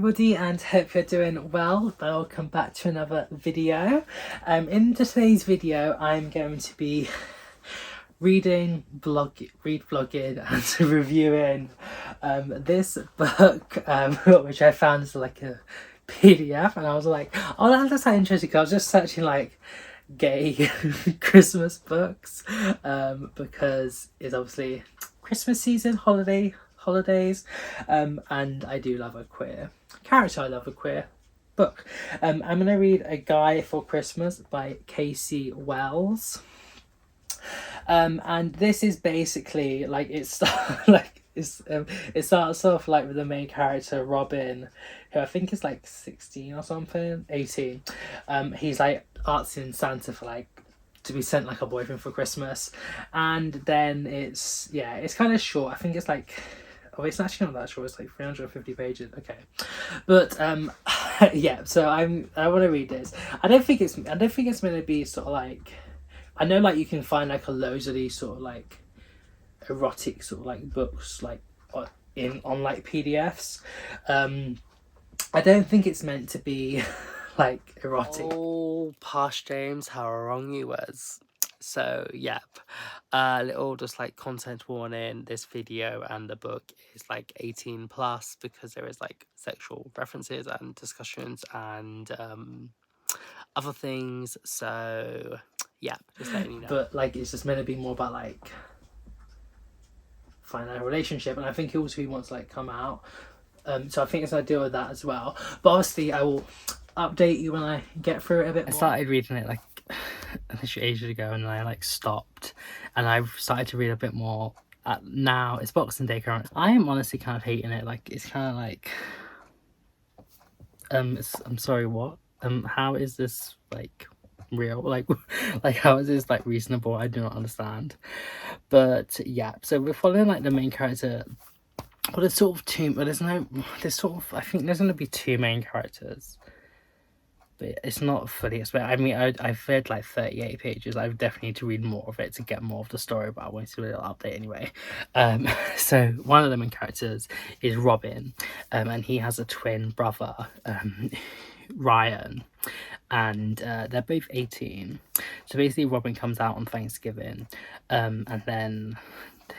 everybody, and hope you're doing well. Welcome back to another video. In today's video I'm going to be reading, vlogging and reviewing this book which I found is like a PDF, and I was like, oh, that's quite interesting, because I was just searching like gay Christmas books because it's obviously Christmas season, holidays, and I do love a queer character. I love a queer book. I'm gonna read A Guy for Christmas by Casey Wells. And this is basically like it starts off like with the main character Robin, who I think is like 16 or something, 18. He's like asking Santa for like to be sent like a boyfriend for Christmas, and then it's kind of short. I think it's like, oh, it's actually not that short. It's like 350 pages. Okay, but yeah. So I want to read this. I don't think it's meant to be sort of like. I know like you can find like a loads of these sort of like erotic sort of like books like on like PDFs. I don't think it's meant to be like erotic. Oh, Posh James, how wrong you was. So, yep. Little just like content warning, this video and the book is like 18 plus because there is like sexual references and discussions and other things. So, yeah, just letting you know. But like it's just meant to be more about like finding a relationship, and I think also he wants to like come out. So I think it's ideal with that as well. But obviously I will update you when I get through it a bit more. I started reading it like literally ages ago, and then I like stopped, and I've started to read a bit more. Now it's Boxing Day currently. I am honestly kind of hating it. Like it's kind of like I'm sorry, what? How is this like real? Like how is this like reasonable? I do not understand. But yeah, so we're following like the main character. Well, there's sort of two, but I think there's going to be two main characters, but it's not fully explained. I mean, I've read like 38 pages. I definitely need to read more of it to get more of the story, but I wanted to do a little update anyway. So one of the main characters is Robin, and he has a twin brother, Ryan, and they're both 18. So basically Robin comes out on Thanksgiving, and then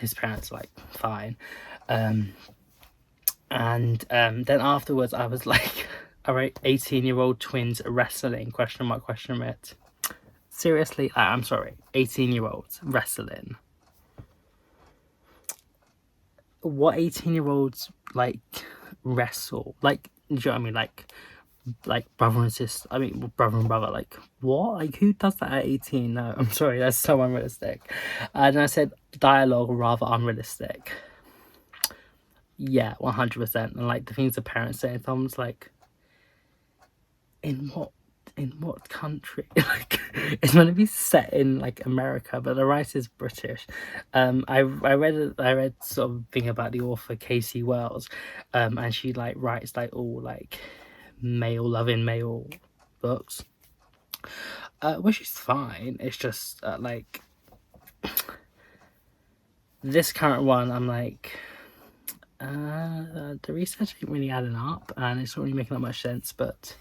his parents are like fine, and then afterwards I was like, all right, 18-year-old twins wrestling, question mark. Seriously, I'm sorry, 18-year-olds wrestling. What 18-year-olds like wrestle? Like, do you know what I mean? Like brother and sister. I mean, brother and brother. Like, what? Like, who does that at 18? No, I'm sorry, that's so unrealistic. And I said dialogue rather unrealistic. Yeah, 100%. And like the things the parents say, Tom's like, in what country? Like, it's meant to be set in like America, but the writer's British. I read sort of thing about the author Casey Wells, and she like writes like all like male loving male books, which is fine. It's just like this current one, I'm like, the research ain't really adding up, and it's not really making that much sense, but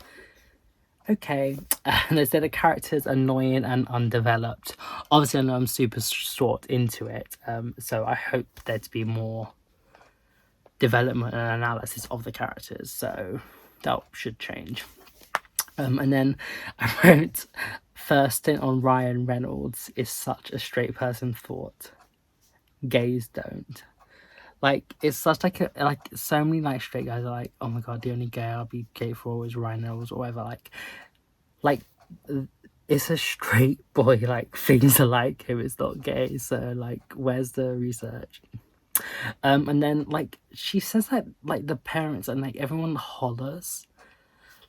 okay. And they said the character's annoying and undeveloped. Obviously I know I'm super short into it, so I hope there to be more development and analysis of the characters, so that should change. And then I wrote, first stint on Ryan Reynolds is such a straight person thought. Gays don't. Like, it's such like a, like so many like straight guys are like, oh my god, the only gay I'll be gay for is Ryan Reynolds or whatever. Like it's a straight boy like thing to like him. It's not gay. So like, where's the research? And then like she says that like the parents and like everyone hollers.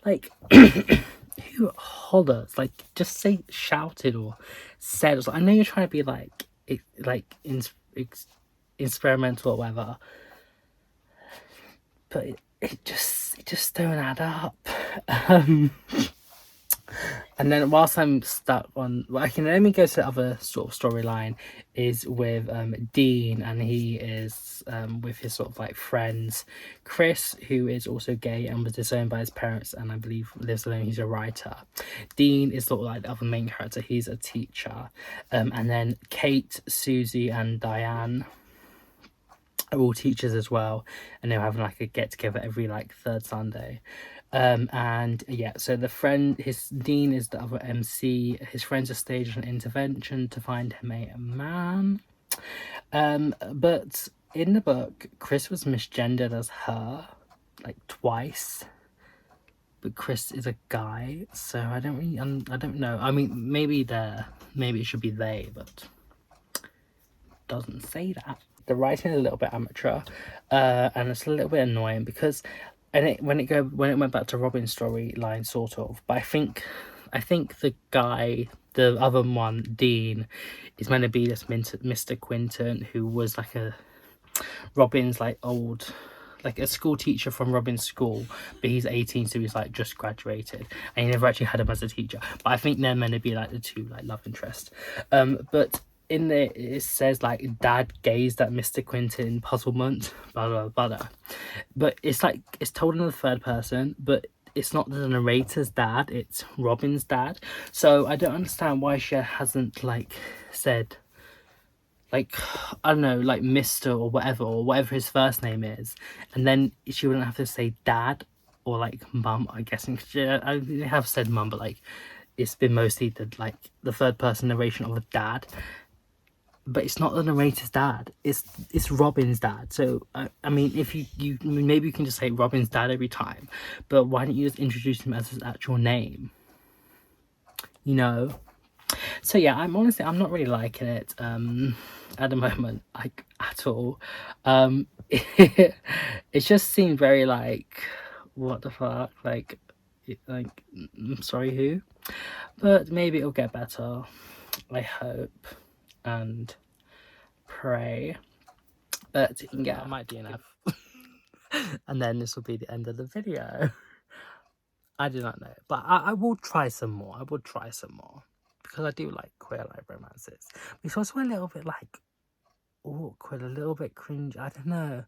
Like who hollers? Like just say shouted or said. Or I know you're trying to be like experimental or whatever, but it just don't add up. And then whilst I'm stuck on, well, I can let me go to the other sort of storyline is with Dean, and he is with his sort of like friends, Chris, who is also gay and was disowned by his parents, and I believe lives alone. He's a writer. Dean is sort of like the other main character. He's a teacher, and then Kate, Susie, and Diane are all teachers as well, and they're having like a get together every like third Sunday. And yeah, so the friend, his Dean is the other MC. His friends are staged an intervention to find him a man. But in the book, Chris was misgendered as her like twice. But Chris is a guy, so I don't really, I don't know. I mean, maybe it should be they, but doesn't say that. The writing is a little bit amateur, and it's a little bit annoying because, when it went back to Robin's storyline, sort of. But I think the guy, the other one, Dean, is meant to be this Mr. Quinton, who was like Robin's like old, like a school teacher from Robin's school, but he's 18, so he's like just graduated, and he never actually had him as a teacher. But I think they're meant to be like the two like love interest. But in there it says like Dad gazed at Mr. Quinton in puzzlement, blah blah blah. But it's like it's told in the third person, but it's not the narrator's dad, it's Robin's dad. So I don't understand why she hasn't like said like, I don't know, like Mr. or whatever his first name is, and then she wouldn't have to say dad or like mum. I guess I have said mum, but like it's been mostly the third person narration of a dad. But it's not the narrator's dad. It's Robin's dad. So I mean, if you maybe you can just say Robin's dad every time, but why don't you just introduce him as his actual name? You know. So yeah, I'm not really liking it at the moment, like at all. It just seemed very like, what the fuck, like sorry who, but maybe it'll get better. I hope and pray. But yeah, that might be enough. And then this will be the end of the video. I do not know, but I will try some more. I will try some more because I do like queer like romances. But it's also a little bit like awkward, a little bit cringe. I don't know,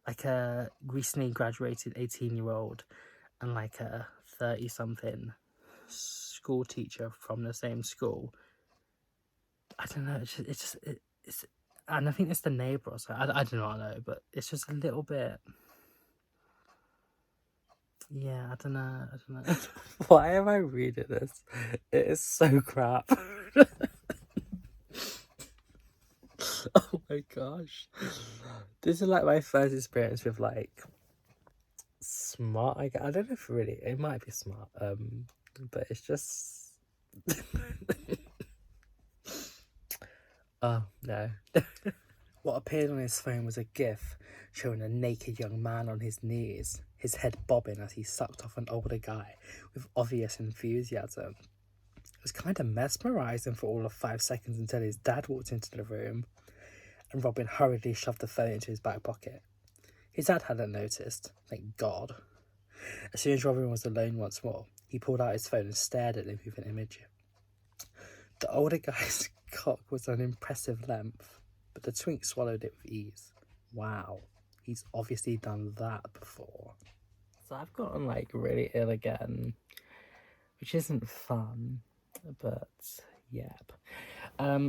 like a recently graduated 18-year-old and like a 30-something school teacher from the same school. I don't know. It's and I think it's the neighbour or so. I do not know, but it's just a little bit. Yeah, I don't know. Why am I reading this? It is so crap. Oh my gosh. This is like my first experience with like smart. I don't know if really it might be smart. But it's just oh no. What appeared on his phone was a GIF showing a naked young man on his knees, his head bobbing as he sucked off an older guy with obvious enthusiasm. It was kind of mesmerising for all of 5 seconds until his dad walked into the room and Robin hurriedly shoved the phone into his back pocket. His dad hadn't noticed, thank God. As soon as Robin was alone once more, he pulled out his phone and stared at him with an image. The older guy's cock was an impressive length, but the twink swallowed it with ease. Wow, he's obviously done that before. So I've gotten like really ill again, which isn't fun, but yep.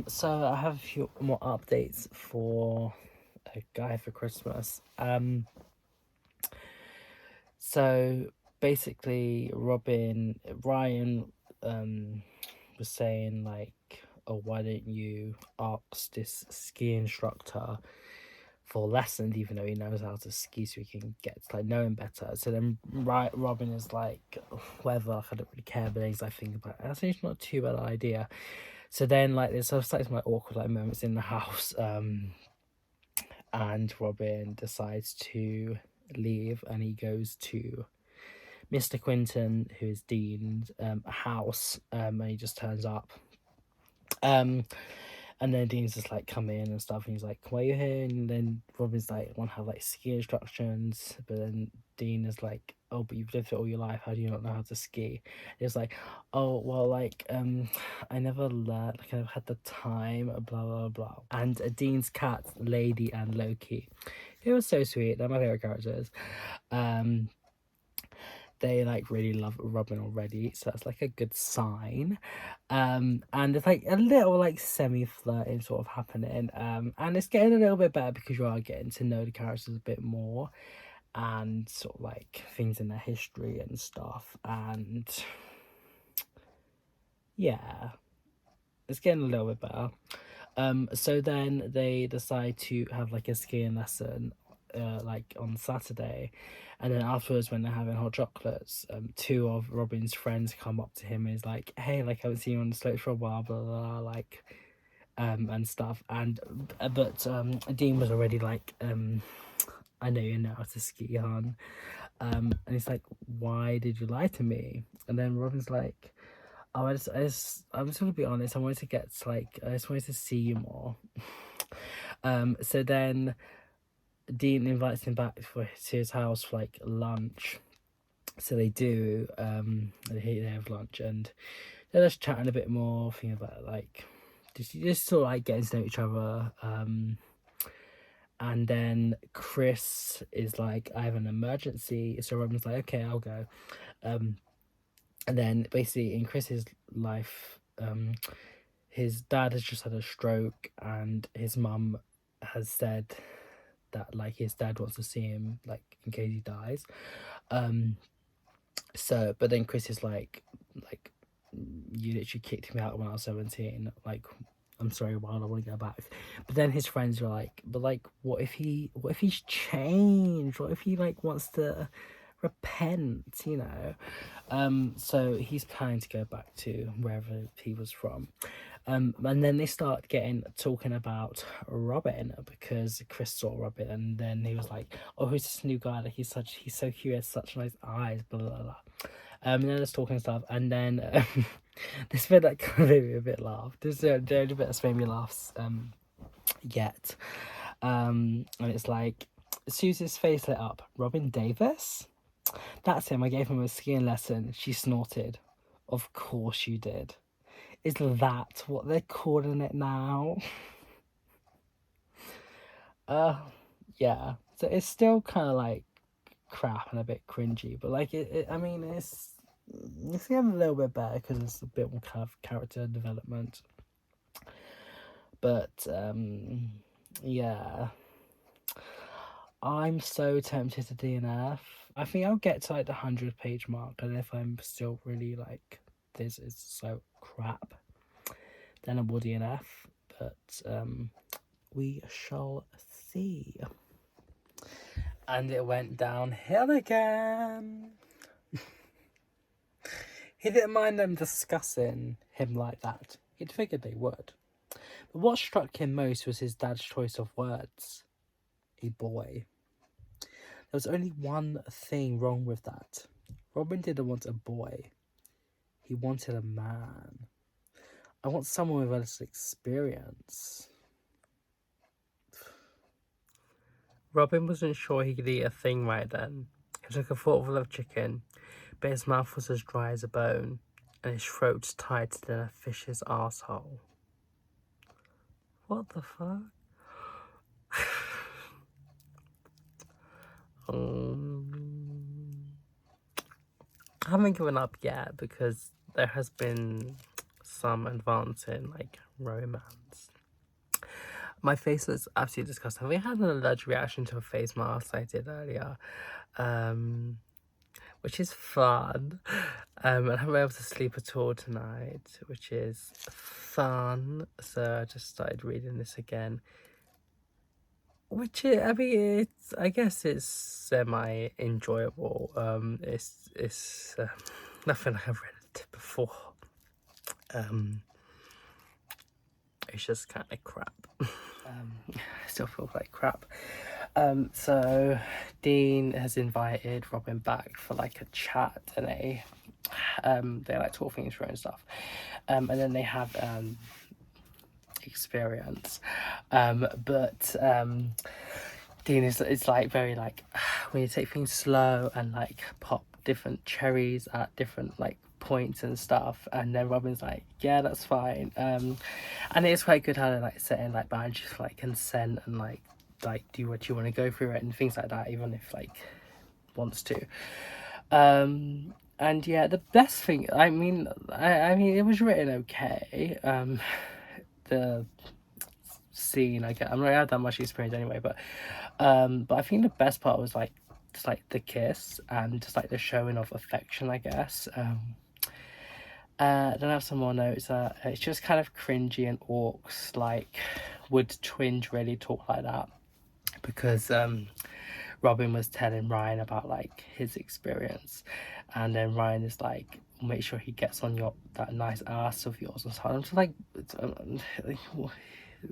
So I have a few more updates for A Guy for Christmas. So basically Ryan was saying like, oh, why don't you ask this ski instructor for lessons, even though he knows how to ski, so he can get to like know him better. So then Robin is like, whatever, I don't really care, but as I think about it, that's actually not too bad an idea. So then like there's slightly some like awkward like moments in the house, and Robin decides to leave and he goes to Mr. Quinton, who is Dean's house, and he just turns up. And then Dean's just like come in and stuff, and he's like, why are you here? And then Robin's like, want to have like ski instructions, but then Dean is like, oh, but you've lived it all your life, how do you not know how to ski? It's like, oh well, like I never learned, like I never had the time, blah blah blah. And Dean's cats, Lady and Loki, it was so sweet, they're my favorite characters. They like really love Robin already, so that's like a good sign. And there's like a little like semi-flirting sort of happening, and it's getting a little bit better because you are getting to know the characters a bit more, and sort of like things in their history and stuff. And yeah, it's getting a little bit better. So then they decide to have like a skiing lesson like on Saturday, and then afterwards when they're having hot chocolates, two of Robin's friends come up to him and is like, hey, like I haven't seen you on the slopes for a while, blah blah, blah, like and stuff. And but Dean was already like, I know you know how to ski, hon. And he's like, why did you lie to me? And then Robin's like, oh, I'm just gonna be honest. I wanted to get like, I just wanted to see you more. So then Dean invites him back to his house for like lunch. So they do. They have lunch and they're just chatting a bit more, thinking about like just sort of like getting to know each other. And then Chris is like, I have an emergency. So Robin's like, okay, I'll go. And then basically in Chris's life, his dad has just had a stroke, and his mum has said that like his dad wants to see him like in case he dies. So but then Chris is like you literally kicked me out when I was 17, like I'm sorry, why do I want to go back? But then his friends are like, but like what if he's changed? What if he like wants to repent, you know? So he's planning to go back to wherever he was from. And then they start talking about Robin, because Chris saw Robin, and then he was like, oh, who's this new guy? Like he's so cute, he has such nice eyes, blah blah blah. And then there's talking stuff, and then this bit that kind of made me a bit laugh. There's the only bit that's made me laugh yet. And it's like, Susie's face lit up. Robin Davis? That's him. I gave him a skiing lesson. She snorted. Of course you did. Is that what they're calling it now? Yeah. So it's still kind of like crap and a bit cringy, but like I mean, it's getting a little bit better because it's a bit more kind of character development. But yeah, I'm so tempted to DNF. I think I'll get to like the 100-page mark, and if I'm still really like, this is so crap, then I will DNF. But we shall see. And it went downhill again. He didn't mind them discussing him like that. He'd figured they would. But what struck him most was his dad's choice of words. A boy. There was only one thing wrong with that. Robin didn't want a boy. He wanted a man. I want someone with less experience. Robin wasn't sure he could eat a thing right then. He took a thoughtful of chicken, but his mouth was as dry as a bone, and his throat tighter than a fish's arsehole. What the fuck? I haven't given up yet because there has been some advance in like romance. My face looks absolutely disgusting. We had an allergic reaction to a face mask I did earlier, which is fun. And I haven't been able to sleep at all tonight, which is fun. So I just started reading this again. Which I mean, I guess it's semi enjoyable. It's nothing like I've read before. It's just kind of crap. I still feel like crap. So Dean has invited Robin back for like a chat, and they like talk things through and stuff. And then they have a experience. But Dean is like very like when you take things slow and like pop different cherries at different like points and stuff, and then Robin's like, yeah, that's fine. And it is quite good how they like set in like boundaries for like consent and like do what you want to go through it and things like that, even if like wants to. And yeah, the best thing, I mean it was written okay. The scene, I'm not had that much experience anyway, but I think the best part was like just like the kiss and just like the showing of affection, I guess. Then I have some more notes. It's just kind of cringy, and orcs like would twinge really talk like that, because Robin was telling Ryan about like his experience, and then Ryan is like, make sure he gets on that nice ass of yours and so on. I'm just like,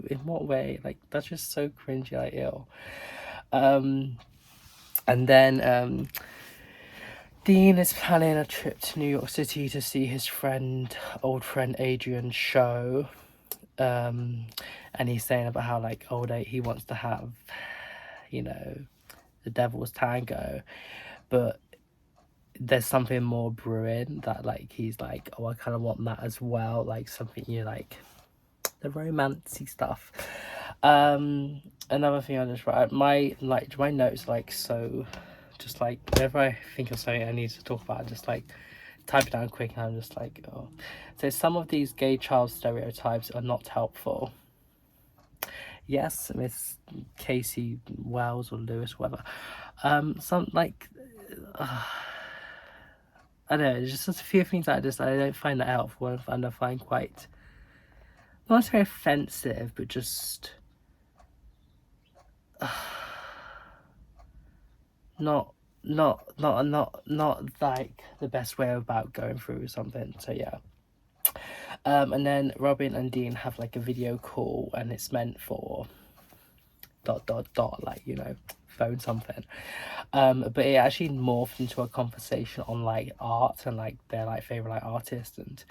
in what way? Like, that's just so cringy, like, ew. And then Dean is planning a trip to New York City to see his old friend Adrian's show. And he's saying about how like he wants to have, you know, the Devil's Tango, but there's something more brewing that like he's like, oh, I kind of want that as well, like something, you know, like the romancy stuff. Another thing I just write, my notes like, so just like whenever I think of something I need to talk about, I just like type it down quick, and I'm just like, oh. So some of these gay child stereotypes are not helpful. Yes, Miss Casey Wells or Lewis, whatever. Some like I don't know, there's just a few things that I don't find that helpful, and I find quite not very offensive, but just not like the best way about going through something. So yeah. And then Robin and Dean have like a video call, and it's meant for ... like, you know, phone something. But it actually morphed into a conversation on like art and like their like favorite like artists and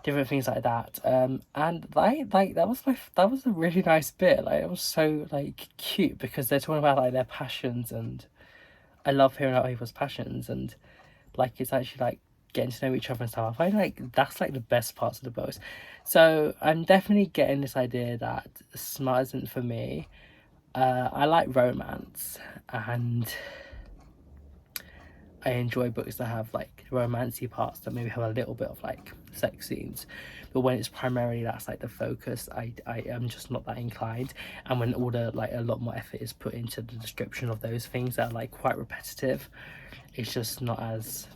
different things like that. And like that was a really nice bit. Like, it was so like cute, because they're talking about like their passions, and I love hearing about people's passions, and like it's actually like getting to know each other and stuff. I find like that's like the best parts of the books. So I'm definitely getting this idea that smut isn't for me. I like romance, and I enjoy books that have like romancy parts that maybe have a little bit of like sex scenes, but when it's primarily that's like the focus, I am just not that inclined. And when all the like a lot more effort is put into the description of those things that are like quite repetitive, it's just not as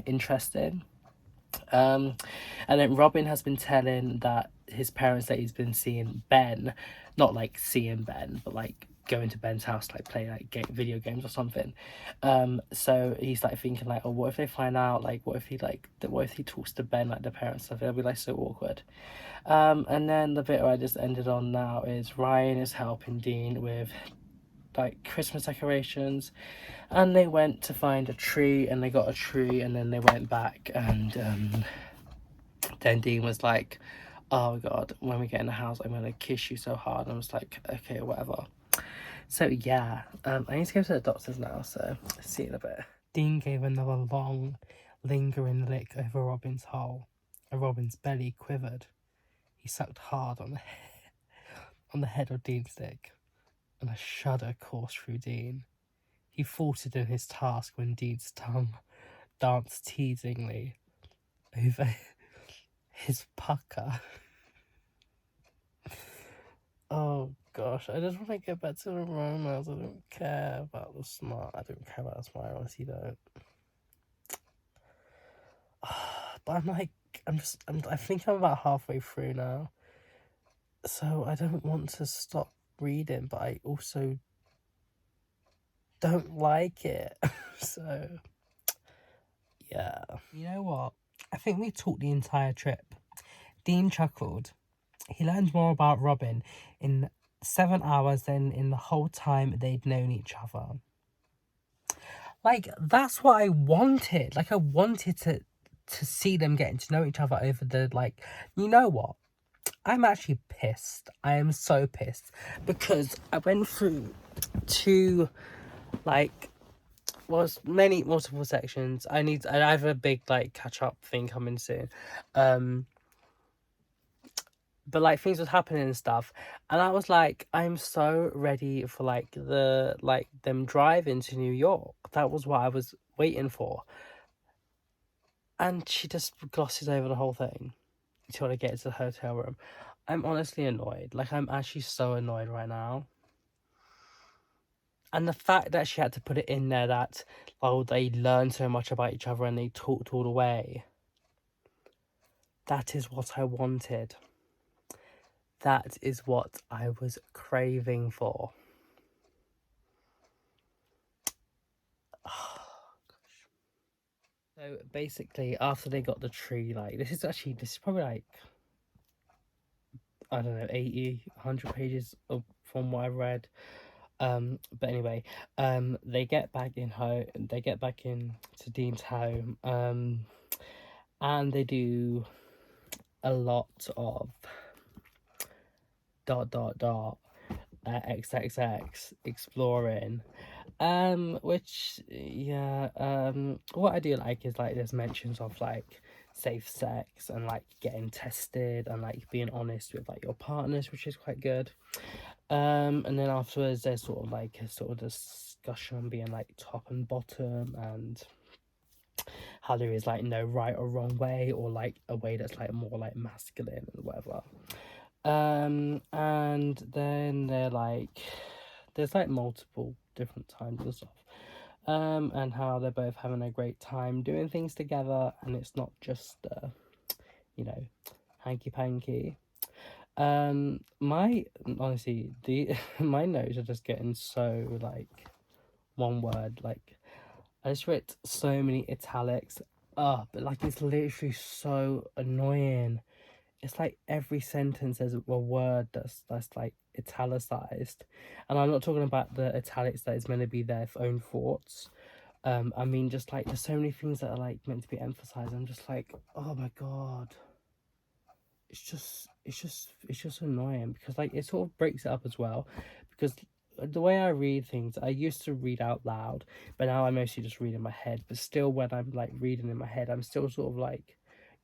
interesting. And then Robin has been telling that his parents that he's been seeing Ben, not like seeing Ben, but like going to Ben's house, like play like video games or something. So he's like thinking like, oh, what if they find out? Like, what if he talks to Ben like the parents stuff? It'll be like so awkward. And then the bit where I just ended on now is Ryan is helping Dean with like Christmas decorations, and they went to find a tree, and they got a tree, and then they went back, and then Dean was like, oh god, when we get in the house I'm gonna kiss you so hard. And I was like, okay, whatever. So yeah, I need to go to the doctor's now, so see you in a bit. Dean gave another long lingering lick over Robin's hole, and Robin's belly quivered. He sucked hard on the head of Dean's dick, and a shudder coursed through Dean. He faltered in his task when Dean's tongue danced teasingly over his pucker. Oh gosh, I just want to get back to the romance. I don't care about the smart. I don't care about the smart. I honestly don't. But I'm like, I think I'm about halfway through now. So I don't want to stop reading, but I also don't like it. So yeah. You know what? I think we talked the entire trip. Dean chuckled. He learned more about Robin in 7 hours than in the whole time they'd known each other. Like, that's what I wanted. Like, I wanted to see them getting to know each other over the, like, you know what? I'm actually pissed. I am so pissed because I went through two, like, multiple sections. I have a big, like, catch up thing coming soon. But like things was happening and stuff, and I was like, I'm so ready for like them driving to New York. That was what I was waiting for. And she just glosses over the whole thing until I get to the hotel room. I'm honestly annoyed. Like, I'm actually so annoyed right now. And the fact that she had to put it in there that, oh, they learn so much about each other and they talked all the way. That is what I wanted. That is what I was craving for. Oh, gosh. So basically, after they got the tree, like, this is probably like, I don't know, 80, 100 pages from what I've read. But anyway, they get back in to Dean's home, and they do a lot of XXX exploring, which, yeah, what I do like is like there's mentions of like safe sex and like getting tested and like being honest with like your partners, which is quite good. And then afterwards there's sort of like a sort of discussion on being like top and bottom, and how there is like no right or wrong way, or like a way that's like more like masculine and whatever. And then there's like multiple different times and stuff. And how they're both having a great time doing things together, and it's not just you know, hanky panky. My honestly, my notes are just getting so like one word. Like, I just wrote so many italics. But like it's literally so annoying. It's like every sentence has a word that's like italicized, and I'm not talking about the italics that is meant to be their own thoughts. I mean, just like there's so many things that are like meant to be emphasized. I'm just like, oh my god, it's just annoying, because like it sort of breaks it up as well, because the way I read things, I used to read out loud, but now I mostly just read in my head. But still, when I'm like reading in my head, I'm still sort of like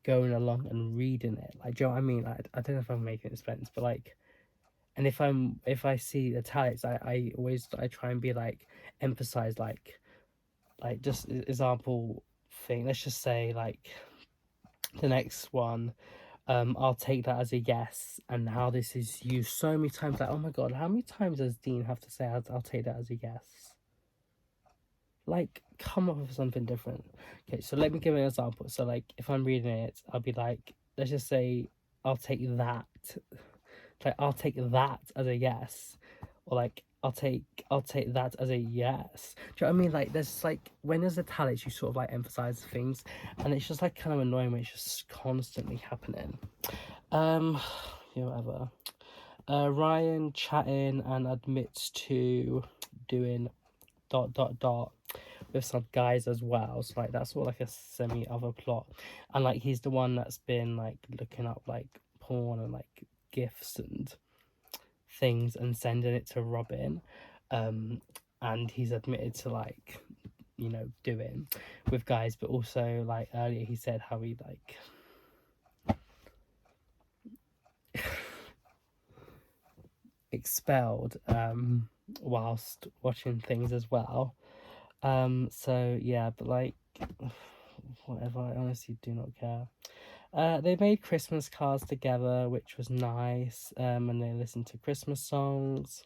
going along and reading it. Like, do you know what I mean? I don't know if I'm making sense, but like, and if I see italics, I try and be like emphasize like just example thing. Let's just say like the next one. I'll take that as a yes, and how this is used so many times. Like, oh my god, how many times does Dean have to say I'll take that as a yes? Like, come up with something different. Okay, so let me give an example. So like, if I'm reading it, I'll be like, let's just say I'll take that. Like, I'll take that as a yes, or like I'll take that as a yes. Do you know what I mean? Like, there's like, when there's italics, you sort of like emphasize things, and it's just like kind of annoying when it's just constantly happening. Yeah, whatever. Ryan chatting and admits to doing ... with some guys as well. So like that's sort of like a semi other plot, and like he's the one that's been like looking up like porn and like gifs and things and sending it to Robin, and he's admitted to like, you know, doing with guys. But also like earlier he said how he like expelled whilst watching things as well. So yeah, but like whatever, I honestly do not care. They made Christmas cards together, which was nice, and they listened to Christmas songs.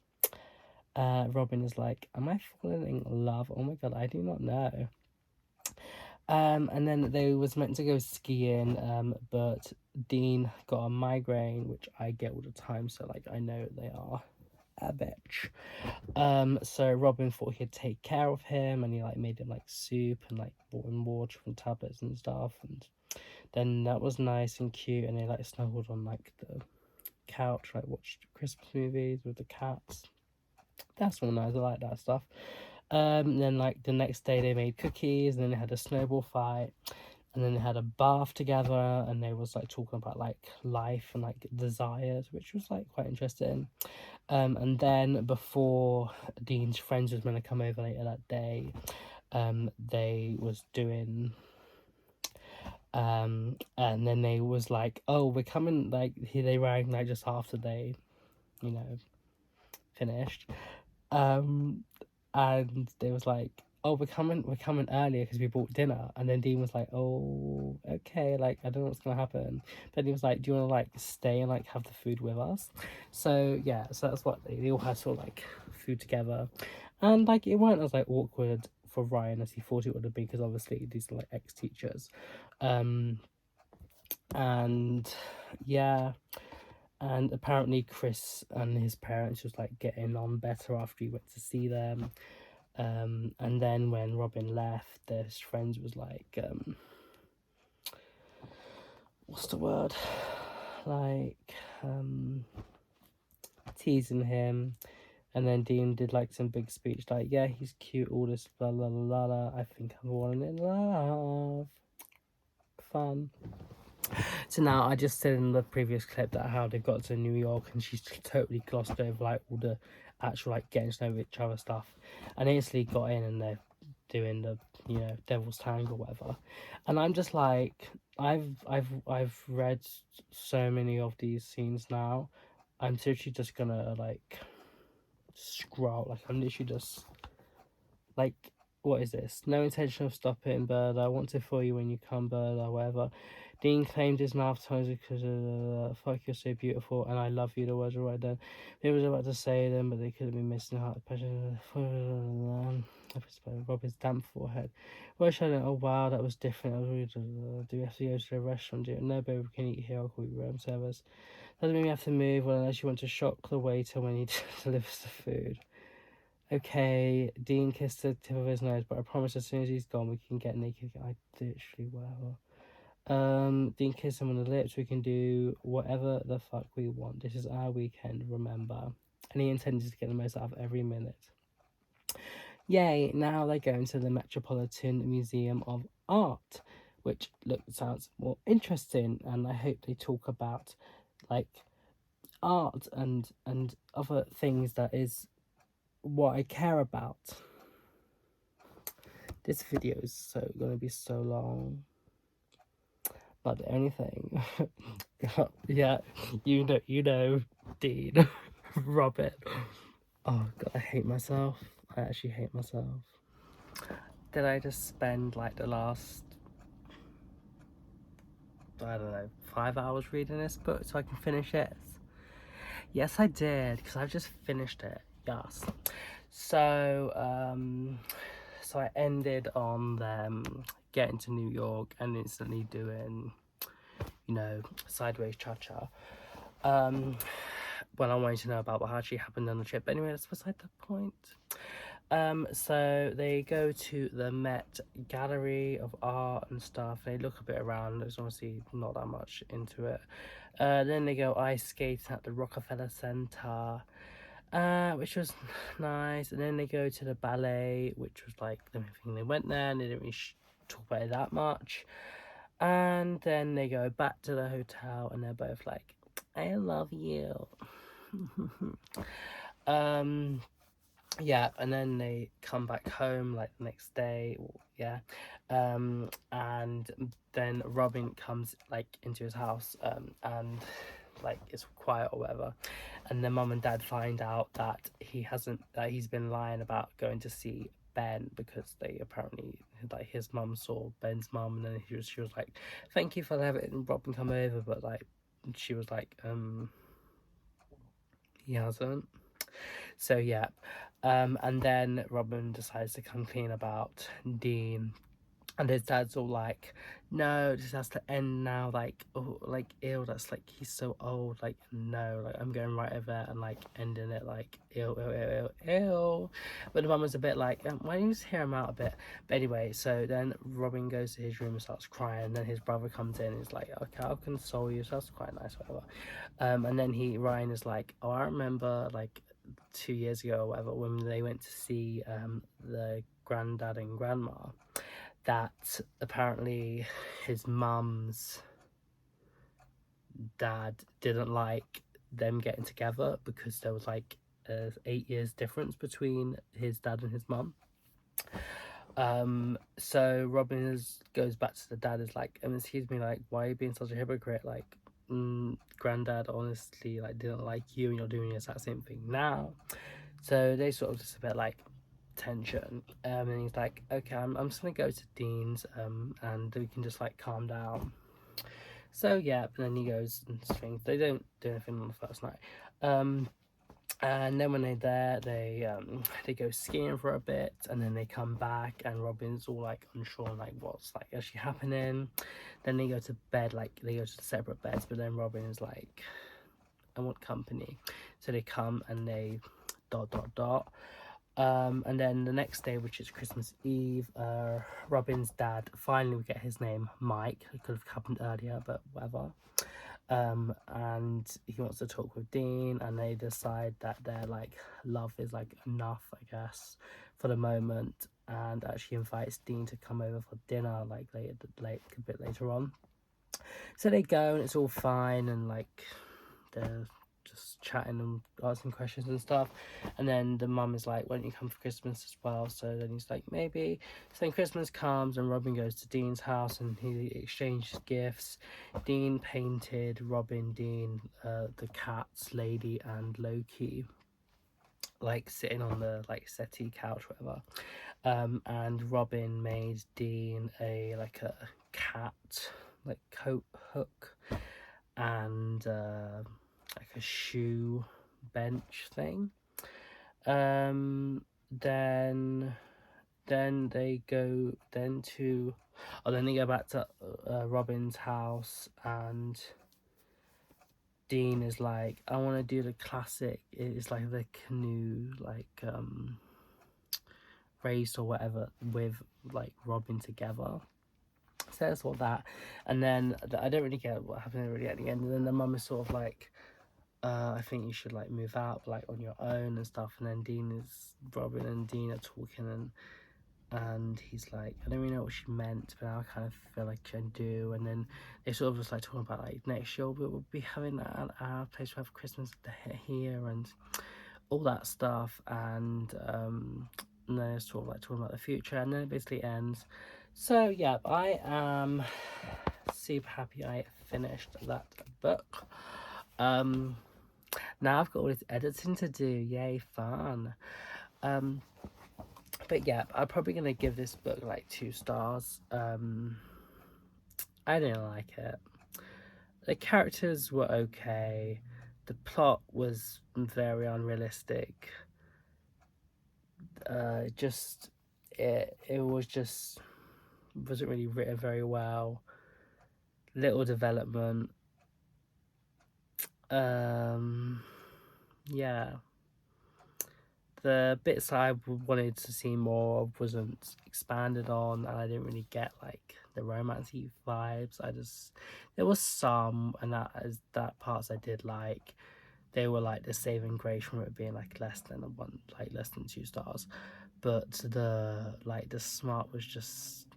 Robin is like, am I falling in love? Oh my god, I do not know. And then they was meant to go skiing, but Dean got a migraine, which I get all the time, so like I know they are a bitch. So Robin thought he'd take care of him, and he like made him like soup and like brought him water from tablets and stuff, and then that was nice and cute, and they like snuggled on like the couch, like watched Christmas movies with the cats. That's all nice. I like that stuff. Then like the next day they made cookies, and then they had a snowball fight, and then they had a bath together, and they was like talking about like life and like desires, which was like quite interesting. And then before Dean's friends was meant to come over later that day, they was doing and then they was like, oh, we're coming, like they rang like just after they, you know, finished. And they was like, oh, we're coming earlier because we bought dinner. And then Dean was like, oh, okay, like I don't know what's gonna happen. But he was like, do you want to like stay and like have the food with us? So yeah, so that's what they all had sort of like food together, and like it weren't as like awkward for Ryan as he thought it would have been, because obviously these are like ex-teachers. And yeah, and apparently Chris and his parents was like getting on better after he went to see them. And then when Robin left, their friends was like, what's the word? Like, teasing him. And then Dean did like some big speech, like, yeah, he's cute, all this, blah, blah, blah, blah. I think I'm falling in love. Fun. So now I just said in the previous clip that how they got to New York, and she's totally glossed over like all the actual like getting to know each other stuff, and they instantly got in and they're doing the, you know, devil's tango or whatever. And I'm just like, I've read so many of these scenes now. I'm literally just gonna like scroll, like I'm literally just like, what is this? No intention of stopping, but I want to feel you when you come, but whatever. Dean claimed his mouth tones because fuck, you're so beautiful and I love you. The words were right then. He was about to say them, but they could have been missing heart pressure. Robin's damp forehead. Well, oh wow, that was different. I was really, do we have to go to the restaurant? No, babe, we can eat here. I'll call you room service. Doesn't mean we have to move. Well, unless you want to shock the waiter when he delivers the food. Okay, Dean kissed the tip of his nose, but I promise as soon as he's gone, we can get naked. I literally, whatever. Dean kissed him on the lips. We can do whatever the fuck we want. This is our weekend, remember. And he intended to get the most out of every minute. Yay, now they're going to the Metropolitan Museum of Art, which sounds more interesting, and I hope they talk about like art and other things that is what I care about. This video is gonna be so long, but the only thing, yeah, you know, Dean, Robin. Oh god, I hate myself. I actually hate myself. Did I just spend like the last, I don't know, 5 hours reading this book so I can finish it? Yes, I did, because I've just finished it. Yes. So so I ended on them getting to New York and instantly doing, you know, sideways cha-cha. Well, I wanted to know about what actually happened on the trip. But anyway, that's beside the point. So they go to the Met Gallery of Art and stuff. They look a bit around. There's obviously not that much into it. Then they go ice skating at the Rockefeller Center, which was nice. And then they go to the ballet, which was like the main thing. They went there and they didn't really talk about it that much. And then they go back to the hotel and they're both like, I love you. Yeah, and then they come back home like the next day. Yeah, and then Robin comes like into his house, and like it's quiet or whatever, and then mum and dad find out that he's been lying about going to see Ben, because they apparently, like, his mum saw Ben's mum, and then she was like, thank you for having Robin come over, but like she was like, he hasn't. So yeah, and then Robin decides to come clean about Dean, and his dad's all like, no, this has to end now, like, oh, like, ew, that's like, he's so old, like, no, like, I'm going right over there and like ending it, like, ew, ew, ew, ew, ew. But the mum was a bit like, why don't you just hear him out a bit? But anyway, so then Robin goes to his room and starts crying, and then his brother comes in and is like, okay, I'll console you. So that's quite nice, whatever. And then Ryan is like, oh, I remember like 2 years ago or whatever, when they went to see the granddad and grandma, that apparently his mum's dad didn't like them getting together because there was like 8 years difference between his dad and his mum. So Robin goes back to the dad, is like, excuse me, like, why are you being such a hypocrite? Like, granddad honestly like didn't like you, and you're doing the exact same thing now. So they sort of just a bit like tension, and he's like, okay, I'm just gonna go to Dean's, and we can just like calm down. So yeah, and then he goes and things. They don't do anything on the first night. And then when they're there, they go skiing for a bit, and then they come back, and Robin's all like unsure, like what's like actually happening. Then they go to bed, like they go to separate beds, but then Robin is like, I want company. So they come and they dot dot dot. And then the next day, which is Christmas Eve, Robin's dad finally we get his name, Mike. It could have happened earlier, but whatever. And he wants to talk with Dean, and they decide that their like love is like enough, I guess, for the moment, and actually invites Dean to come over for dinner like a bit later on. So they go, and it's all fine, and like they're just chatting and asking questions and stuff. And then the mum is like, why don't you come for Christmas as well? So then he's like, maybe. So then Christmas comes, and Robin goes to Dean's house, and he exchanges gifts. Dean painted Dean, the cats, Lady and Loki, like sitting on the like settee couch, whatever. And Robin made Dean a cat like coat hook, and like a shoe bench thing. Then they go then they go back to Robin's house, and Dean is like, I want to do the classic. It's like the canoe, like race or whatever, with like Robin together. So that's all that. And then I don't really get what happened really at the end. And then the mum is sort of like, I think you should like move out like on your own and stuff. And then Robin and Dean are talking, and he's like, I don't really know what she meant, but now I kind of feel like I do. And then they sort of just like talking about like next year we'll be having our place to have Christmas here and all that stuff. And then it's sort of like talking about the future, and then it basically ends. So yeah, I am super happy I finished that book. Now I've got all this editing to do, yay, fun. But yeah, I'm probably gonna give this book like 2 stars. I didn't like it. The characters were okay. The plot was very unrealistic. It wasn't really written very well. Little development. Yeah. The bits I wanted to see more of wasn't expanded on, and I didn't really get like the romancy vibes. There was some, and that parts I did like. They were like the saving grace from it being like less than 2 stars, but the smut was just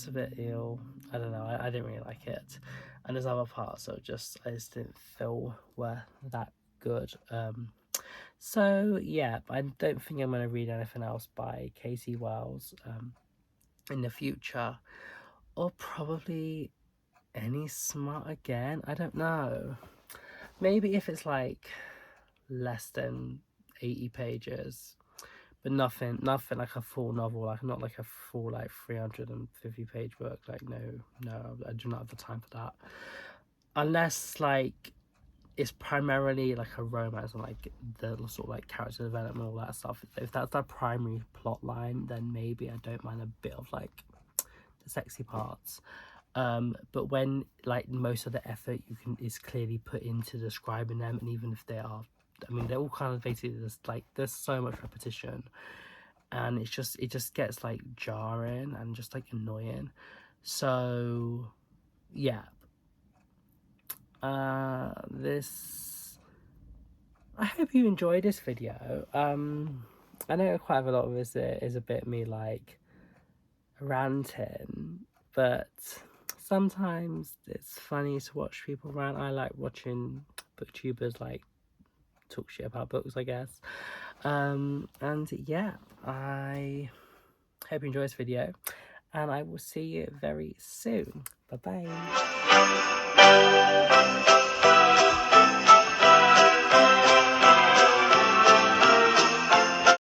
a bit ill. I don't know. I didn't really like it, and there's other parts that I just didn't feel were that good. So yeah, I don't think I'm going to read anything else by Casey Wells in the future, or probably any smut again. I don't know. Maybe if it's like less than 80 pages, but nothing like a full novel, like not like a full like 350-page book. Like no, I do not have the time for that. Unless like it's primarily like a romance and like the sort of like character development, all that stuff. If that's the primary plot line, then maybe I don't mind a bit of like the sexy parts. But when like most of the effort is clearly put into describing them, and even if they are, I mean, they're all kind of basically just like there's so much repetition, and it just gets like jarring and just like annoying. So yeah, this I hope you enjoyed this video. I know quite a lot of this is a bit me like, ranting, but sometimes it's funny to watch people rant. I like watching booktubers like talk shit about books, I guess. And yeah, I hope you enjoy this video, and I will see you very soon. Bye bye.